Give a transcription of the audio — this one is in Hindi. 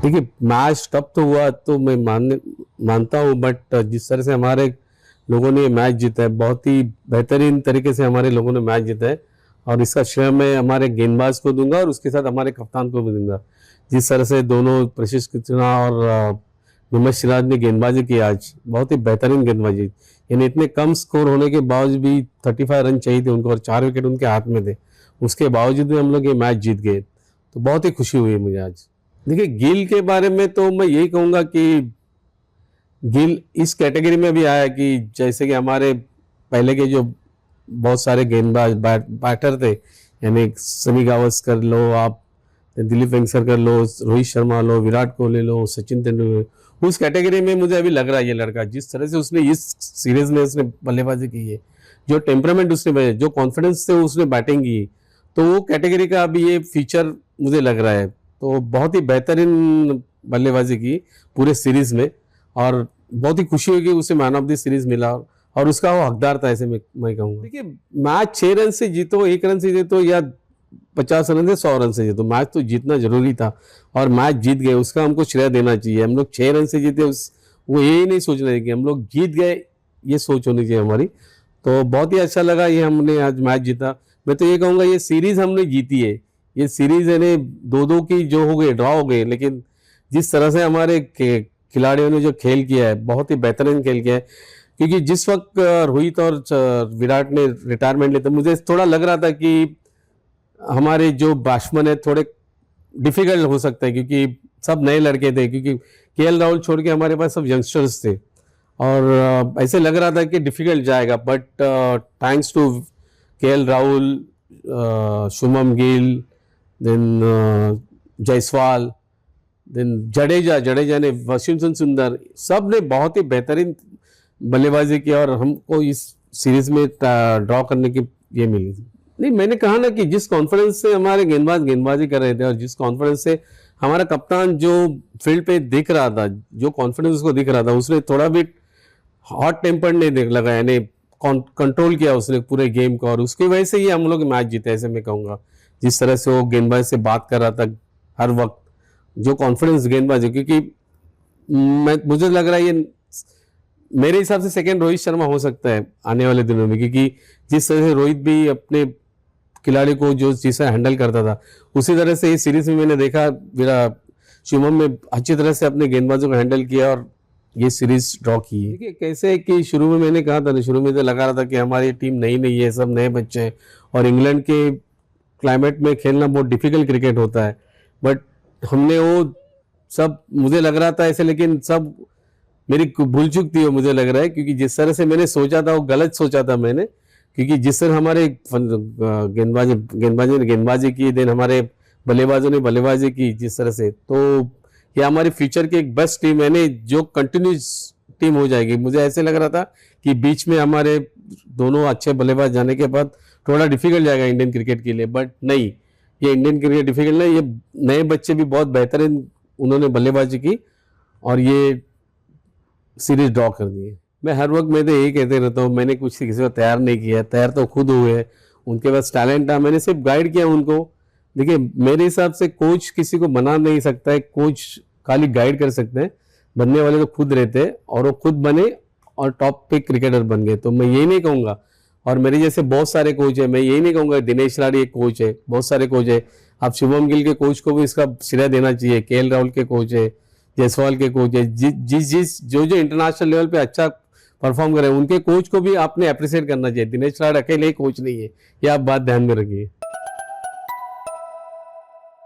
देखिए मैच टफ तो हुआ तो मैं मानता हूँ, बट जिस तरह से हमारे लोगों ने ये मैच जीता है, बहुत ही बेहतरीन तरीके से हमारे लोगों ने मैच जीता है। और इसका श्रेय मैं हमारे गेंदबाज को दूंगा और उसके साथ हमारे कप्तान को भी दूंगा। जिस तरह से दोनों प्रशिश कृष्णा और मोहम्मद सिराज ने गेंदबाजी की आज, बहुत ही बेहतरीन गेंदबाजी। यानी इतने कम स्कोर होने के बावजूद भी 35 रन चाहिए थे उनको और 4 विकेट उनके हाथ में थे, उसके बावजूद भी हम लोग ये मैच जीत गए, तो बहुत ही खुशी हुई मुझे आज। देखिए गिल के बारे में तो मैं यही कहूँगा कि गिल इस कैटेगरी में भी आया कि जैसे कि हमारे पहले के जो बहुत सारे गेंदबाज बैटर थे, यानी सनी गावस्कर लो आप, दिलीप वेंगसरकर लो, रोहित शर्मा लो, विराट कोहली लो, सचिन तेंदुलकर, उस कैटेगरी में मुझे अभी लग रहा है ये लड़का जिस तरह से उसने इस सीरीज में उसने बल्लेबाजी की है, जो टेम्परामेंट उसने, जो कॉन्फिडेंस से उसने बैटिंग की, तो वो कैटेगरी का अभी ये फीचर मुझे लग रहा है। तो बहुत ही बेहतरीन बल्लेबाजी की पूरे सीरीज में, और बहुत ही खुशी हुई कि उसे मैन ऑफ द सीरीज मिला और उसका वो हकदार था, ऐसे मैं कहूँगा। देखिए मैच 6 रन से जीतो, 1 रन से जीतो या 50 रन से 100 रन से जीतो, मैच तो जीतना जरूरी था और मैच जीत गए, उसका हमको श्रेय देना चाहिए। हम लोग 6 रन से जीते, वो यही नहीं सोचना चाहिए कि हम लोग जीत गए, ये सोच होनी चाहिए हमारी। तो बहुत ही अच्छा लगा ये हमने आज मैच जीता। मैं तो ये कहूँगा ये सीरीज हमने जीती है, ये सीरीज यानी 2-2 की जो हो गई, ड्रॉ हो गई, लेकिन जिस तरह से हमारे खिलाड़ियों ने जो खेल किया है, बहुत ही बेहतरीन खेल किया है। क्योंकि जिस वक्त रोहित और विराट ने रिटायरमेंट लिया, तो मुझे थोड़ा लग रहा था कि हमारे जो बैट्समैन है थोड़े डिफिकल्ट हो सकता है, क्योंकि सब नए लड़के थे, क्योंकि केएल राहुल छोड़ के हमारे पास सब यंगस्टर्स थे और ऐसे लग रहा था कि डिफिकल्ट जाएगा, but thanks to KL Rahul, Shubman Gill, then Jaiswal, then Jadeja ने, वाशिंगटन सुंदर, सब ने बहुत ही बेहतरीन बल्लेबाजी की और हमको इस सीरीज में ड्रॉ करने की ये मिली। नहीं, मैंने कहा ना कि जिस कॉन्फिडेंस से हमारे गेंदबाज गेंदबाजी कर रहे थे और जिस कॉन्फिडेंस से हमारा कप्तान जो फील्ड पे दिख रहा था, जो कॉन्फिडेंस उसको दिख रहा था, उसने थोड़ा भी हॉट टेम्पर नहीं देख लगा, यानी कंट्रोल किया उसने पूरे गेम को, और उसकी वजह से ही हम लोग मैच जीते, ऐसे मैं कहूँगा। जिस तरह से वो गेंदबाज से बात कर रहा था हर वक्त, जो कॉन्फिडेंस गेंदबाज है, क्योंकि मुझे लग रहा है ये मेरे हिसाब से सेकंड रोहित शर्मा हो सकता है आने वाले दिनों में, क्योंकि जिस तरह से रोहित भी अपने खिलाड़ी को जो चीज़ से हैंडल करता था, उसी तरह से इस सीरीज में मैंने देखा मेरा शुभम में अच्छी तरह से अपने गेंदबाजों को हैंडल किया और ये सीरीज ड्रॉ की है। देखिए कैसे कि शुरू में मैंने कहा था ना, शुरू में तो लगा रहा था कि हमारी टीम नई नहीं है, सब नए बच्चे हैं और इंग्लैंड के क्लाइमेट में खेलना बहुत डिफिकल्ट क्रिकेट होता है, बट हमने वो सब, मुझे लग रहा था ऐसे, लेकिन सब मेरी भूल चूक थी वो, मुझे लग रहा है, क्योंकि जिस तरह से मैंने सोचा था वो गलत सोचा था मैंने, क्योंकि जिस तरह हमारे गेंदबाजी ने गेंदबाजी की, देन हमारे बल्लेबाजों ने बल्लेबाजी की जिस तरह से, तो ये हमारी फ्यूचर की एक बेस्ट टीम है, यानी जो कंटिन्यूस टीम हो जाएगी। मुझे ऐसे लग रहा था कि बीच में हमारे दोनों अच्छे बल्लेबाज जाने के बाद थोड़ा डिफिकल्ट जाएगा इंडियन क्रिकेट के लिए, बट नहीं, ये इंडियन क्रिकेट डिफिकल्ट नहीं, ये नए बच्चे भी बहुत बेहतरीन उन्होंने बल्लेबाजी की और ये सीरीज ड्रॉ कर दिए। मैं हर वक्त मैं तो यही कहते रहता हूँ, मैंने कुछ किसी को तैयार नहीं किया, तैयार तो खुद हुए, उनके पास टैलेंट था, मैंने सिर्फ गाइड किया उनको। देखिए मेरे हिसाब से कोच किसी को बना नहीं सकता है, कोच खाली गाइड कर सकते हैं, बनने वाले तो खुद रहते हैं और वो खुद बने और टॉप पे क्रिकेटर बन गए। तो मैं यही नहीं कहूँगा, और मेरे जैसे बहुत सारे कोच है, मैं यही नहीं कहूँगा दिनेश लाड़ी एक कोच है, बहुत सारे कोच है। आप शुभम गिल के कोच को भी इसका श्रेय देना चाहिए, केएल राहुल के कोच है, जायसवाल के कोच है, जो जो इंटरनेशनल लेवल पे अच्छा परफॉर्म कर रहे हैं उनके कोच को भी आपने अप्रिशिएट करना चाहिए। दिनेश लाड़ अकेले ही कोच नहीं है, ये आप बात ध्यान में रखिए।